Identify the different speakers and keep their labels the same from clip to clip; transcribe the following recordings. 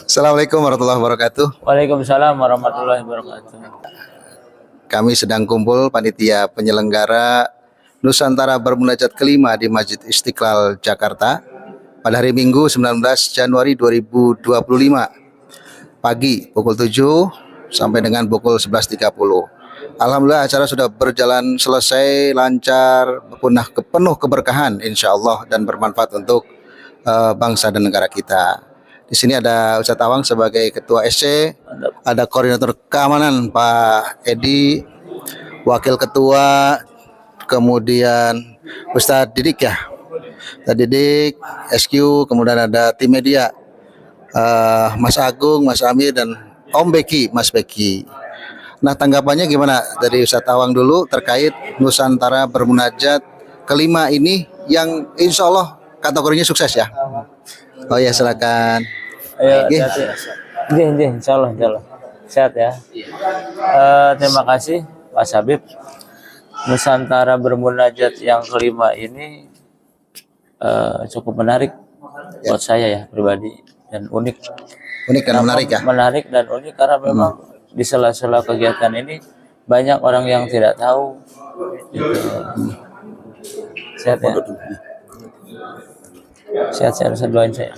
Speaker 1: Assalamualaikum warahmatullahi wabarakatuh.
Speaker 2: Waalaikumsalam warahmatullahi wabarakatuh.
Speaker 1: Kami sedang kumpul panitia penyelenggara Nusantara Bermunajat kelima di Masjid Istiqlal Jakarta pada hari Minggu 19 Januari 2025 pagi pukul 7 sampai dengan pukul 11.30. Alhamdulillah acara sudah berjalan selesai lancar, penuh keberkahan insya Allah dan bermanfaat untuk bangsa dan negara kita. Di sini ada Ustadz Awang sebagai Ketua SC, ada Koordinator Keamanan Pak Edi, Wakil Ketua, kemudian Ustadz Didik ya, Ustadz Didik, SQ, kemudian ada tim media, Mas Agung, Mas Amir, dan Om Beki, Mas Beki. Nah, tanggapannya gimana dari Ustadz Awang dulu terkait Nusantara Bermunajat kelima ini yang insya Allah kategorinya sukses ya? Oh ya, silakan.
Speaker 2: Ayo, insya Allah. Sehat ya. Terima kasih Pak Habib. Nusantara Bermunajat yang kelima ini cukup menarik buat saya ya pribadi dan unik.
Speaker 1: Unik dan menarik ya?
Speaker 2: Menarik dan unik karena memang di sela-sela kegiatan ini banyak orang yang tidak tahu. Gitu. Sehat ya. Sehat-sehat, doain saya.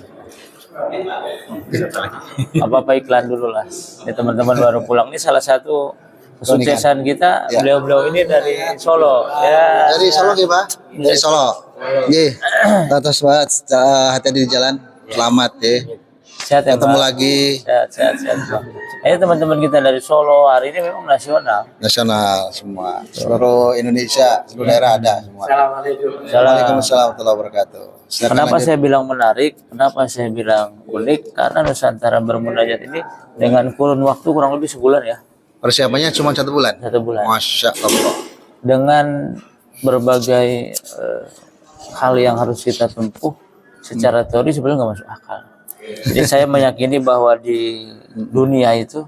Speaker 2: Apa-apa iklan dulu lah. Ini teman-teman baru pulang. Ini salah satu kesuksesan kita. Ya. Beliau ini dari Solo. Ya.
Speaker 1: Dari Solo ya Pak? Dari Solo. Iya. Atas banget. Hati-hati di jalan. Selamat ya.
Speaker 2: Sehat ya,
Speaker 1: ketemu
Speaker 2: Pak.
Speaker 1: lagi.
Speaker 2: Sehat. Ini teman-teman kita dari Solo hari ini memang nasional.
Speaker 1: Nasional semua. Seluruh Indonesia, seluruh daerah ada semua. Waalaikumsalam warahmatullahi wabarakatuh.
Speaker 2: Kenapa saya bilang menarik? Kenapa saya bilang unik? Karena Nusantara Bermunajat ini dengan kurun waktu kurang lebih sebulan ya.
Speaker 1: Persiapannya cuma 1 bulan?
Speaker 2: 1 bulan.
Speaker 1: Masya Allah.
Speaker 2: Dengan berbagai hal yang harus kita tempuh secara teori sebenarnya nggak masuk akal. Jadi saya meyakini bahwa di dunia itu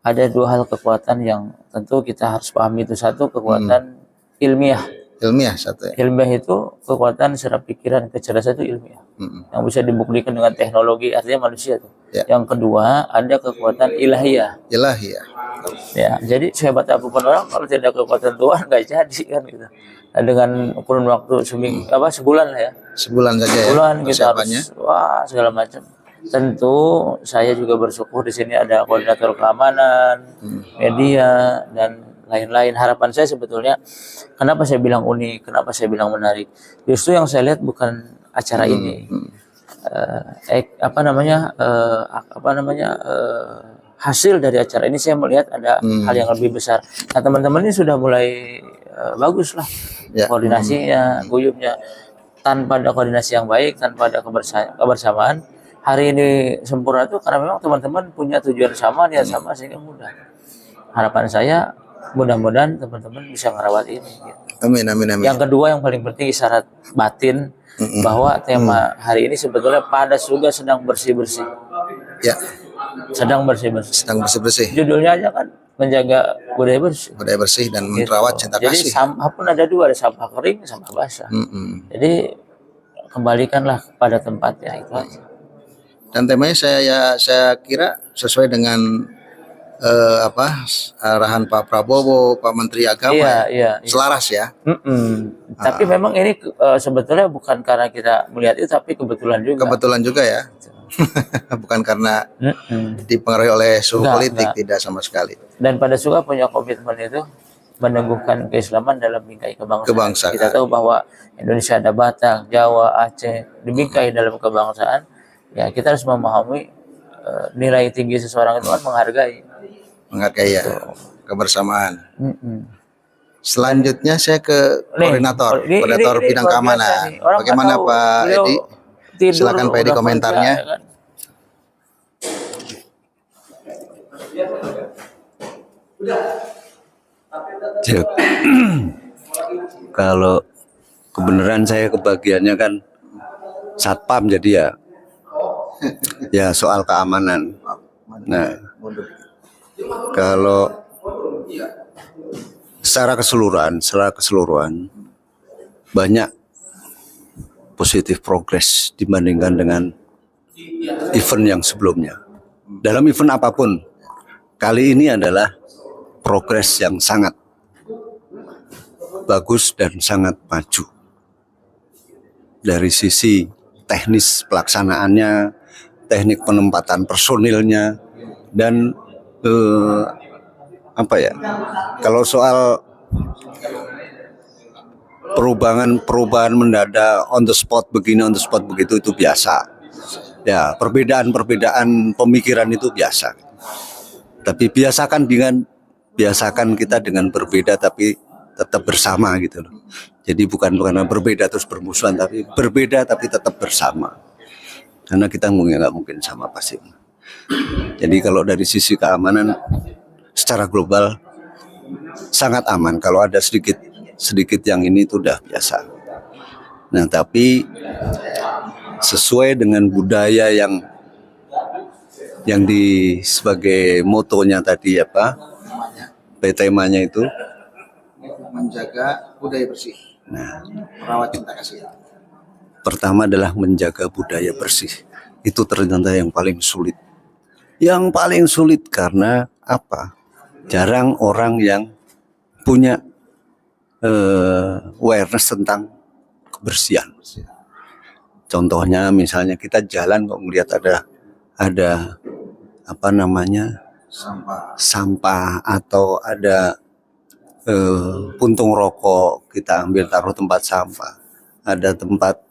Speaker 2: ada 2 hal kekuatan yang tentu kita harus pahami. Itu satu kekuatan ilmiah.
Speaker 1: Ilmiah satu ya?
Speaker 2: Ilmiah itu kekuatan secara pikiran, kecerdasan itu ilmiah. Yang bisa dibuktikan dengan teknologi, artinya manusia tuh. Ya. Yang kedua ada kekuatan ilahiyah.
Speaker 1: Ilahiyah.
Speaker 2: Ya, jadi sehebat apapun orang kalau tidak kekuatan Tuhan nggak jadi kan gitu. Nah, dengan kurun waktu sebulan lah ya.
Speaker 1: Sebulan saja ya.
Speaker 2: Sebulan kita harus segala macam. Tentu saya juga bersyukur di sini ada koordinator keamanan, media dan lain-lain. Harapan saya sebetulnya, kenapa saya bilang unik, kenapa saya bilang menarik, justru yang saya lihat bukan acara ini, hasil dari acara ini saya melihat ada hal yang lebih besar. Nah, teman-teman ini sudah mulai bagus lah ya. Koordinasinya, guyupnya. Tanpa ada koordinasi yang baik, tanpa ada kebersamaan, hari ini sempurna itu karena memang teman-teman punya tujuan sama, niat sama, sehingga mudah. Harapan saya mudah-mudahan teman-teman bisa merawat ini. Gitu.
Speaker 1: Amin.
Speaker 2: Yang kedua yang paling penting isyarat batin bahwa tema hari ini sebetulnya Padas juga sedang bersih-bersih. Ya. Sedang bersih-bersih. Judulnya aja kan menjaga budaya bersih.
Speaker 1: Budaya bersih dan merawat cinta kasih.
Speaker 2: Jadi sampah pun ada 2, ada sampah kering, sampah basah. Jadi kembalikanlah pada tempatnya itu aja.
Speaker 1: Dan temanya saya kira sesuai dengan arahan Pak Prabowo, Pak Menteri Agama. Iya. Selaras ya.
Speaker 2: Tapi memang ini sebetulnya bukan karena kita melihat itu, tapi kebetulan juga. Kebetulan
Speaker 1: juga ya. Bukan karena dipengaruhi oleh suhu politik, tidak sama sekali.
Speaker 2: Dan pada suka punya komitmen itu meneguhkan keislaman dalam bingkai kebangsaan. Kita tahu bahwa Indonesia ada Batak, Jawa, Aceh, dibingkai dalam kebangsaan. Ya, kita harus memahami nilai tinggi seseorang itu kan menghargai
Speaker 1: ya, kebersamaan. Selanjutnya saya ke koordinator bidang keamanan. Bagaimana Pak Edi? Silakan Pak Edi komentarnya.
Speaker 3: Kalau kebenaran saya kebagiannya kan satpam, jadi ya soal keamanan. Nah, kalau secara keseluruhan banyak positif progres dibandingkan dengan event yang sebelumnya. Dalam event apapun, kali ini adalah progres yang sangat bagus dan sangat maju. Dari sisi teknis pelaksanaannya, teknik penempatan personilnya, dan kalau soal perubahan mendadak on the spot begini, on the spot begitu, itu biasa. Ya, perbedaan pemikiran itu biasa. Tapi biasakan kita dengan berbeda tapi tetap bersama gitu loh. Jadi bukan berbeda terus bermusuhan, tapi berbeda tapi tetap bersama. Karena kita nggak mungkin sama pasti. Jadi kalau dari sisi keamanan secara global sangat aman. Kalau ada sedikit yang ini itu udah biasa. Nah, tapi sesuai dengan budaya yang sebagai motonya tadi temanya itu
Speaker 1: menjaga budaya bersih.
Speaker 3: Nah,
Speaker 1: Merawat cinta kasih.
Speaker 3: pertama adalah menjaga budaya bersih. Itu ternyata yang paling sulit. Yang paling sulit karena apa? Jarang orang yang punya awareness tentang kebersihan. Contohnya misalnya kita jalan kok melihat ada sampah atau ada puntung rokok, kita ambil taruh tempat sampah. Ada tempat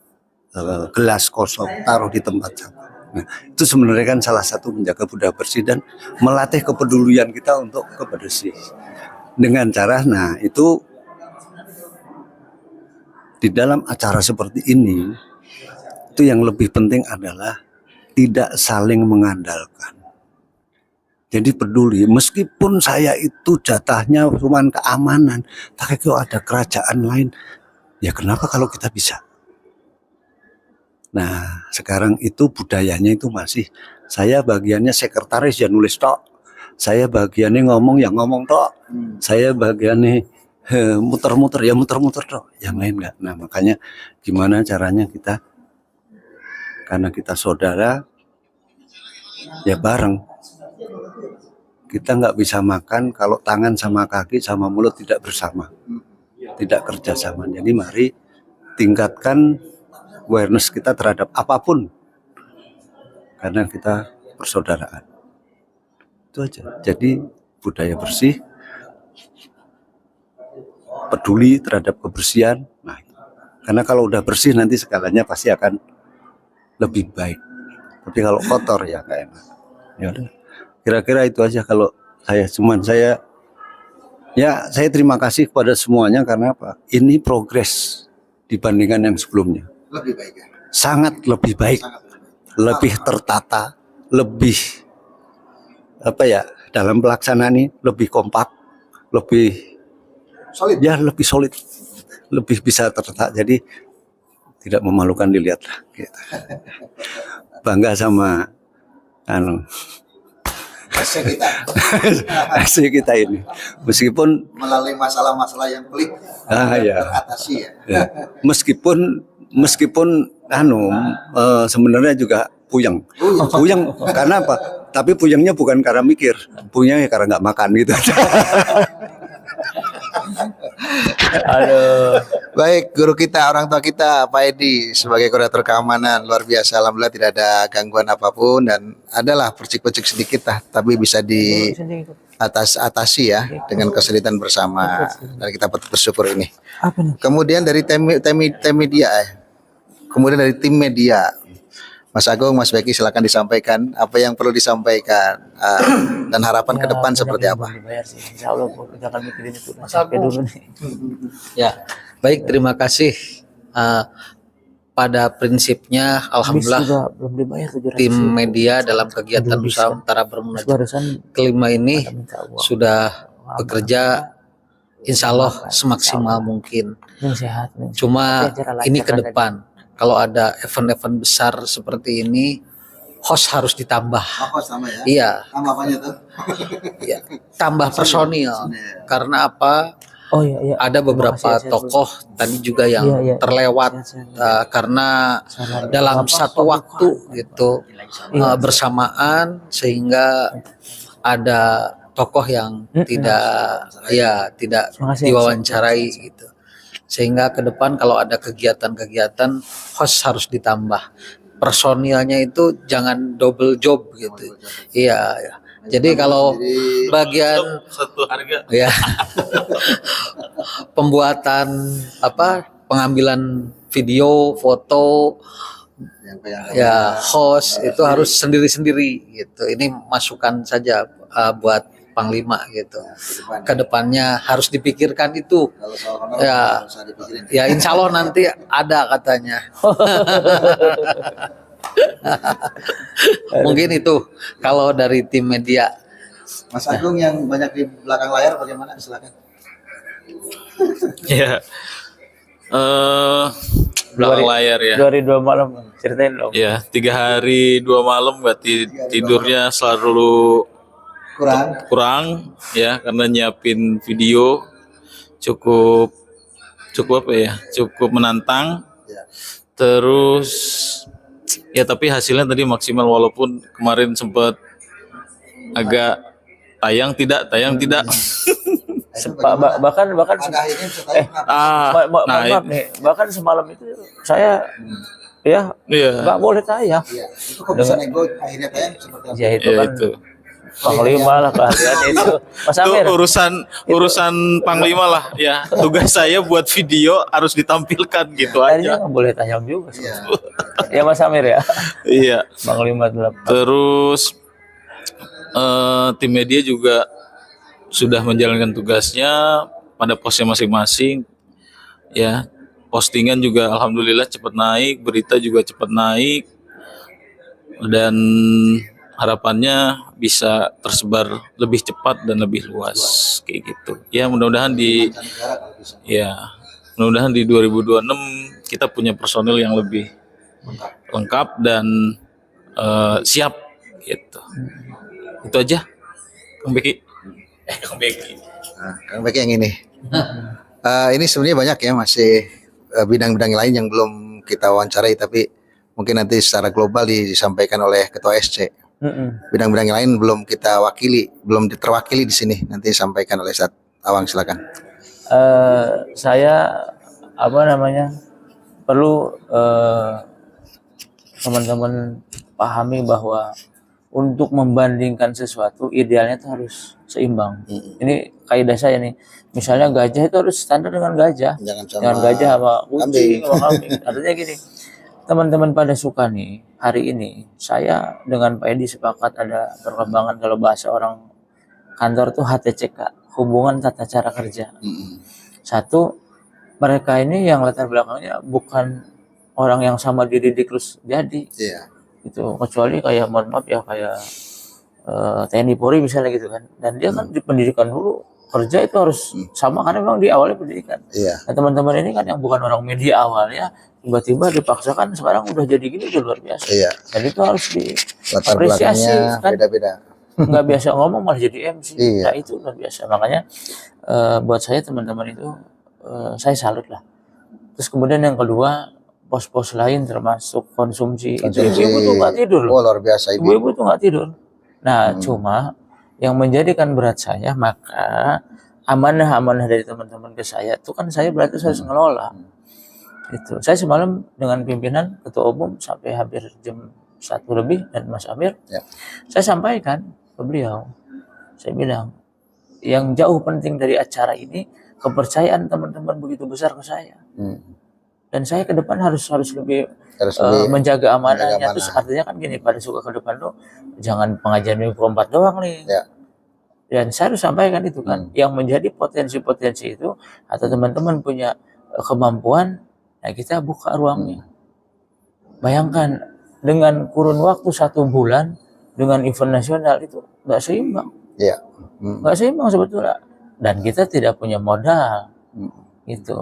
Speaker 3: gelas kosong taruh di tempat sampah. Nah, itu sebenarnya kan salah satu menjaga budaya bersih dan melatih kepedulian kita untuk kebersih. Dengan cara, itu di dalam acara seperti ini, itu yang lebih penting adalah tidak saling mengandalkan. Jadi peduli, meskipun saya itu jatahnya cuma keamanan, tapi kalau ada kerajaan lain, ya kenapa kalau kita bisa? Nah, sekarang itu budayanya itu masih, saya bagiannya sekretaris ya nulis tok, saya bagiannya ngomong ya ngomong tok, saya bagiannya muter-muter ya muter-muter tok, yang lain enggak. Nah, makanya gimana caranya kita, karena kita saudara, ya bareng. Kita nggak bisa makan kalau tangan sama kaki sama mulut tidak bersama, tidak kerjasama. Jadi mari tingkatkan awareness kita terhadap apapun, karena kita persaudaraan. Itu aja. Jadi budaya bersih, peduli terhadap kebersihan. Nah, karena kalau udah bersih nanti segalanya pasti akan lebih baik. Tapi kalau kotor ya nggak enak. Ya udah. Kira-kira itu aja kalau saya saya terima kasih kepada semuanya karena apa? Ini progres dibandingkan yang sebelumnya.
Speaker 1: Lebih baik ya.
Speaker 3: Sangat lebih baik. Lebih tertata, lebih dalam pelaksanaan ini lebih kompak, lebih
Speaker 1: solid.
Speaker 3: Ya, lebih solid. Lebih bisa tertata. Jadi tidak memalukan dilihat lah gitu. Bangga sama hasil kita ini, meskipun
Speaker 1: melalui masalah-masalah yang pelik teratasi
Speaker 3: ya. Meskipun sebenarnya juga puyeng karena apa? Tapi puyengnya bukan karena mikir, puyengnya karena nggak makan gitu.
Speaker 2: Aduh.
Speaker 1: Baik, guru kita, orang tua kita, Pak Edi sebagai koordinator keamanan luar biasa. Alhamdulillah tidak ada gangguan apapun dan adalah percik-percik sedikit lah, tapi bisa atasi ya dengan kesulitan bersama dan kita patut bersyukur ini. Kemudian dari tim media, Mas Agung, Mas Beki, silakan disampaikan apa yang perlu disampaikan dan harapan ke depan seperti apa.
Speaker 2: Insya Allah kita akan mikirin itu sampai dulu nih.
Speaker 4: Ya, baik, terima kasih. Pada prinsipnya, alhamdulillah tim media dalam kegiatan Nusantara Bermunajat kelima ini sudah bekerja insya Allah semaksimal mungkin. Cuma ini ke depan, kalau ada event-event besar seperti ini, host harus ditambah.
Speaker 1: Host tambah
Speaker 4: Iya.
Speaker 1: ya? Tambah apanya tuh?
Speaker 4: Ya, tambah personil. Karena apa?
Speaker 2: Oh iya, iya.
Speaker 4: Ada beberapa tokoh tadi juga yang terlewat karena dalam satu waktu gitu bersamaan, sehingga ada tokoh yang tidak diwawancarai gitu. Sehingga ke depan kalau ada kegiatan-kegiatan, host harus ditambah. Personilnya itu jangan double job gitu. Iya, ya. Jadi kalau bagian
Speaker 5: satu harga
Speaker 4: ya pembuatan pengambilan video, foto, ya host itu harus sendiri-sendiri gitu. Ini masukan saja buat Panglima gitu. Kedepannya harus dipikirkan itu. Ya insya Allah nanti ada katanya. Mungkin itu kalau dari tim media.
Speaker 1: Mas Agung yang banyak di belakang layar bagaimana? Silakan.
Speaker 5: ya belakang layar ya.
Speaker 2: 2 hari 2 malam ceritain dong.
Speaker 5: Ya, 3 hari 2 malam berarti tidurnya selalu kurang ya, karena nyiapin video cukup apa ya, cukup menantang. Terus ya tapi hasilnya tadi maksimal, walaupun kemarin sempat agak tayang tidak
Speaker 2: bahkan maaf nih, bahkan semalam itu saya nggak boleh tayang.
Speaker 1: Itu keputusan ego akhirnya tayang seperti apa?
Speaker 2: Ya itu kan Panglima lah keahlian itu. Mas Amir.
Speaker 5: Itu urusan Panglima lah ya. Tugas saya buat video harus ditampilkan gitu aja.
Speaker 2: Nggak boleh tayang juga. Ya Mas Amir ya.
Speaker 5: Iya.
Speaker 2: Panglima 8.
Speaker 5: Terus tim media juga sudah menjalankan tugasnya pada posnya masing-masing. Ya, postingan juga alhamdulillah cepat naik, berita juga cepat naik, dan harapannya bisa tersebar lebih cepat dan lebih luas kayak gitu. Ya mudah-mudahan di 2026 kita punya personil yang lebih lengkap dan siap gitu. Itu aja, Kang Beki.
Speaker 1: Kang Beki yang ini. Ini sebenarnya banyak ya, masih bidang-bidang lain yang belum kita wawancarai, tapi mungkin nanti secara global disampaikan oleh Ketua SC. Bidang-bidang lain belum kita wakili, belum terwakili di sini. Nanti disampaikan oleh Ustaz Awang, silakan.
Speaker 2: Saya perlu teman-teman pahami bahwa untuk membandingkan sesuatu idealnya itu harus seimbang. Ini kaidah saya nih. Misalnya gajah itu harus standar dengan gajah. Jangan gajah sama kucing, sama kambing. Artinya gini, teman-teman pada suka nih, hari ini saya dengan Pak Edi sepakat ada perkembangan kalau bahasa orang kantor tuh HTCK, hubungan tata cara kerja. Satu, mereka ini yang latar belakangnya bukan orang yang sama dididik terus jadi. Itu kecuali kayak mohon maaf ya kayak TNI Polri misalnya gitu kan, dan dia kan di pendidikan dulu, kerja itu harus sama karena memang di awalnya pendidikan. Nah teman-teman ini kan yang bukan orang media awalnya tiba-tiba dipaksakan sekarang udah jadi gini, udah luar biasa. Dan itu harus diapresiasi kan,
Speaker 1: beda-beda.
Speaker 2: Nggak biasa ngomong malah jadi MC. Nah itu luar biasa, makanya buat saya teman-teman itu saya salut lah. Terus kemudian yang kedua, pos-pos lain termasuk konsumsi. Ibu-ibu tuh nggak tidur.
Speaker 1: Oh luar biasa
Speaker 2: Ibu-ibu tuh nggak tidur. Nah cuma yang menjadikan berat saya, maka amanah dari teman-teman ke saya itu kan saya berarti harus ngelola. Itu saya semalam dengan pimpinan ketua umum sampai hampir jam 1 lebih dan Mas Amir, saya sampaikan ke beliau, saya bilang yang jauh penting dari acara ini kepercayaan teman-teman begitu besar ke saya. Dan saya ke depan harus lebih menjaga amanahnya. Terus artinya kan gini, pada suka ke depan tuh jangan pengajian 24 doang nih. Dan saya harus sampaikan itu kan, yang menjadi potensi-potensi itu atau teman-teman punya kemampuan, nah kita buka ruangnya. Bayangkan dengan kurun waktu 1 bulan dengan event nasional itu nggak seimbang. Nggak seimbang sebetulnya. Dan kita tidak punya modal. Gitu.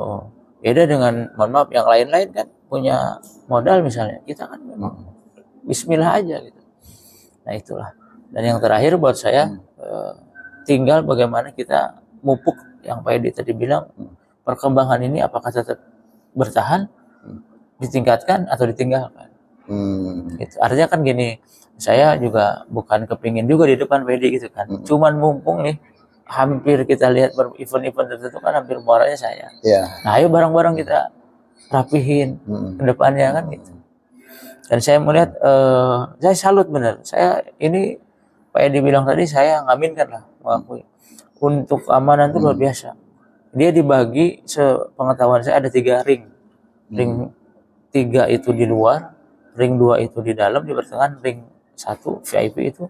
Speaker 2: Beda dengan, mohon maaf, yang lain-lain kan punya modal misalnya. Kita kan memang bismillah aja gitu. Nah itulah. Dan yang terakhir buat saya, tinggal bagaimana kita mupuk yang Pak Edi tadi bilang, perkembangan ini apakah tetap bertahan, ditingkatkan atau ditinggalkan. Gitu. Artinya kan gini, saya juga bukan kepingin juga di depan Pak Edi gitu kan. Cuman mumpung nih hampir kita lihat event-event tertentu kan hampir muaranya saya. Nah, ayo bareng-bareng kita rapihin ke depannya kan gitu. Dan saya melihat, saya salut benar. Saya ini Pak Edi bilang tadi, saya ngaminkan lah, mengakui. Untuk keamanan itu luar biasa. Dia dibagi, sepengetahuan saya ada 3 ring. Ring 3 itu di luar, ring 2 itu di dalam, di pertengahan ring 1 VIP itu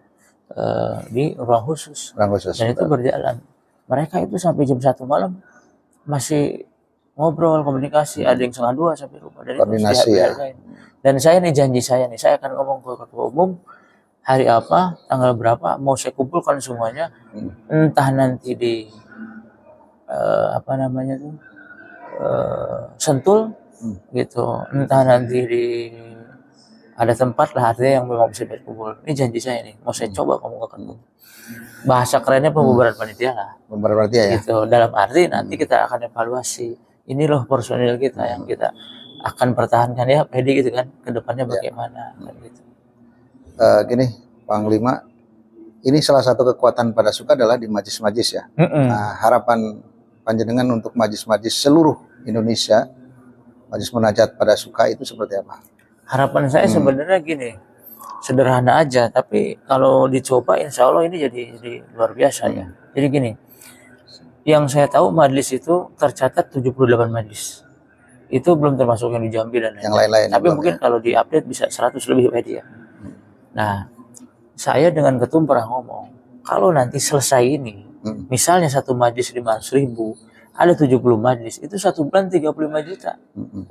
Speaker 2: di ruang khusus. Dan itu berjalan. Mereka itu sampai jam 1 malam masih ngobrol, komunikasi, ada yang setengah 2 sampai rumah. Dan koordinasi ya. Dan saya nih janji saya nih, saya akan ngomong ke ketua umum hari apa, tanggal berapa, mau saya kumpulkan semuanya, entah nanti di apa namanya tuh Sentul gitu, entah nanti di ada tempat lah, artinya yang memang bisa berkumpul. Ini janji saya nih, mau saya coba ngomong ke ketua. Bahasa kerennya pembubaran panitia lah. Pembubaran panitia ya. Gitu. Dalam arti nanti kita akan evaluasi. Ini loh personil kita yang kita akan pertahankan ya, Pedi gitu kan, kedepannya bagaimana kan gitu.
Speaker 1: Gini, Panglima, ini salah satu kekuatan Padasuka adalah di majlis-majlis ya. Nah, harapan panjenengan untuk majlis-majlis seluruh Indonesia, majlis munajat Padasuka itu seperti apa?
Speaker 2: Harapan saya sebenarnya gini, sederhana aja, tapi kalau dicoba insya Allah ini jadi luar biasa ya. Jadi gini, yang saya tahu majlis itu tercatat 78 majlis. Itu belum termasuk yang di Jambi dan yang lain-lain. Tapi mungkin kalau diupdate bisa 100 lebih Pak Edi ya. Nah, saya dengan ketum pernah ngomong, kalau nanti selesai ini, misalnya satu majlis 500.000, ada 70 majlis, itu 1 bulan 35 juta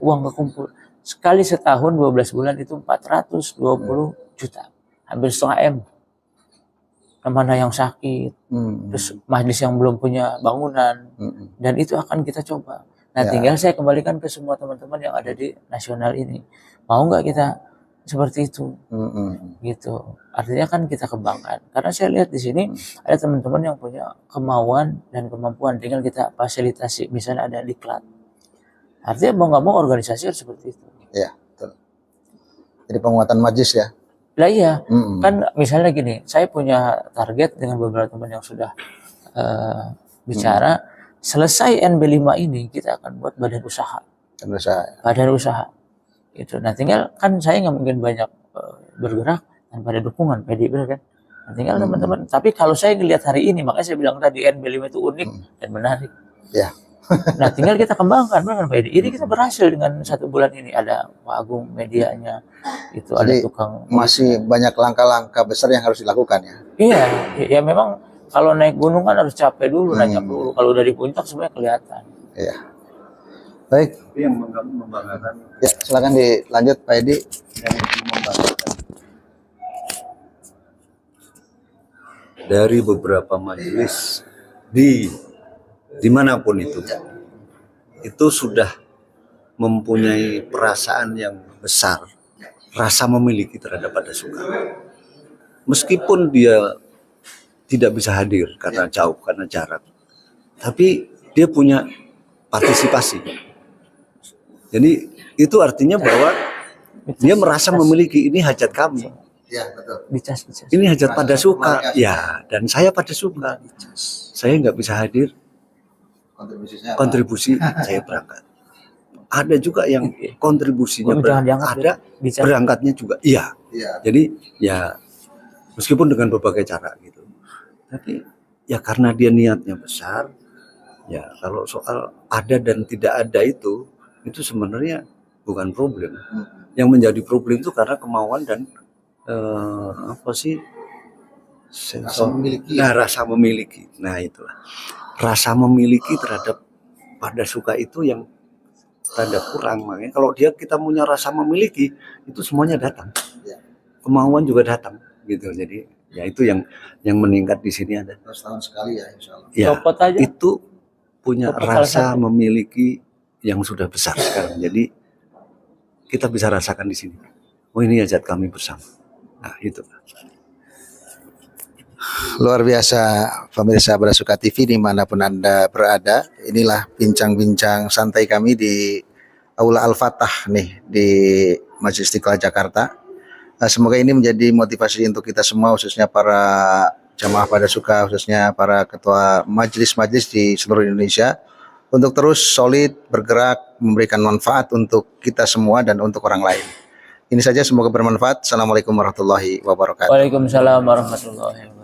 Speaker 2: uang kekumpul. Sekali setahun 12 bulan itu 420 juta, hampir setengah M. Mana yang sakit, terus majlis yang belum punya bangunan, dan itu akan kita coba. Nah, tinggal saya kembalikan ke semua teman-teman yang ada di nasional ini. Mau nggak kita seperti itu? Gitu. Artinya kan kita kembangkan. Karena saya lihat di sini ada teman-teman yang punya kemauan dan kemampuan. Tinggal kita fasilitasi. Misalnya ada diklat. Artinya mau nggak mau organisasi harus seperti itu.
Speaker 1: Iya, betul. Jadi penguatan majlis ya?
Speaker 2: Lah iya. Kan misalnya gini, saya punya target dengan beberapa teman yang sudah bicara. Selesai NB5 ini kita akan buat badan usaha. Badan usaha. Itu. Nah, tinggal kan saya nggak mungkin banyak bergerak tanpa ada dukungan PDI, benar kan? Nah, tinggal teman-teman. Tapi kalau saya ngelihat hari ini, makanya saya bilang tadi NB5 itu unik dan menarik.
Speaker 1: Ya.
Speaker 2: Nah, tinggal kita kembangkan, benar kan PDI? Ini kita berhasil dengan 1 bulan ini. Ada Pak Agung medianya, itu
Speaker 1: jadi,
Speaker 2: ada tukang.
Speaker 1: Masih banyak langkah-langkah besar yang harus dilakukan ya?
Speaker 2: Iya, ya memang. Kalau naik gunung kan harus capek dulu, nanjak dulu. Kalau udah di puncak sebenarnya kelihatan.
Speaker 1: Iya. Baik.
Speaker 3: Yang membanggakan.
Speaker 1: Ya, silakan dilanjut Pak Edi.
Speaker 3: Yang membanggakan. Dari beberapa majelis dimanapun itu sudah mempunyai perasaan yang besar, rasa memiliki terhadap Padasuka. Meskipun dia tidak bisa hadir karena jauh, karena jarak. Tapi dia punya partisipasi. Jadi itu artinya bahwa dia merasa memiliki, ini hajat kami.
Speaker 1: Ya, betul.
Speaker 2: Ini
Speaker 3: hajat Padasuka. Ya, dan saya Padasuka. Saya nggak bisa hadir. Kontribusi saya berangkat. Ada juga yang kontribusinya ada, berangkatnya juga. Iya. Jadi ya meskipun dengan berbagai cara gitu. Tapi ya karena dia niatnya besar, ya kalau soal ada dan tidak ada itu sebenarnya bukan problem. Yang menjadi problem itu karena kemauan dan rasa memiliki. Nah itulah rasa memiliki terhadap Padasuka itu yang tanda kurang. Makanya kalau kita punya rasa memiliki, itu semuanya datang. Kemauan juga datang gitu. Jadi ya itu yang meningkat di sini ada.
Speaker 1: Setahun sekali ya, insya Allah.
Speaker 3: Ya, itu punya rasa memiliki yang sudah besar sekarang. Jadi kita bisa rasakan di sini. Oh ini hajat kami bersama. Nah itu.
Speaker 1: luar biasa pemirsa Barasuka TV dimanapun Anda berada. Inilah bincang-bincang santai kami di Aula Al-Fatah nih di Masjid Istiqlal Jakarta. Semoga ini menjadi motivasi untuk kita semua, khususnya para jamaah Barasuka, khususnya para ketua majelis-majelis di seluruh Indonesia, untuk terus solid bergerak memberikan manfaat untuk kita semua dan untuk orang lain. Ini saja, semoga bermanfaat. Assalamualaikum warahmatullahi wabarakatuh.
Speaker 2: Waalaikumsalam warahmatullahi wabarakatuh.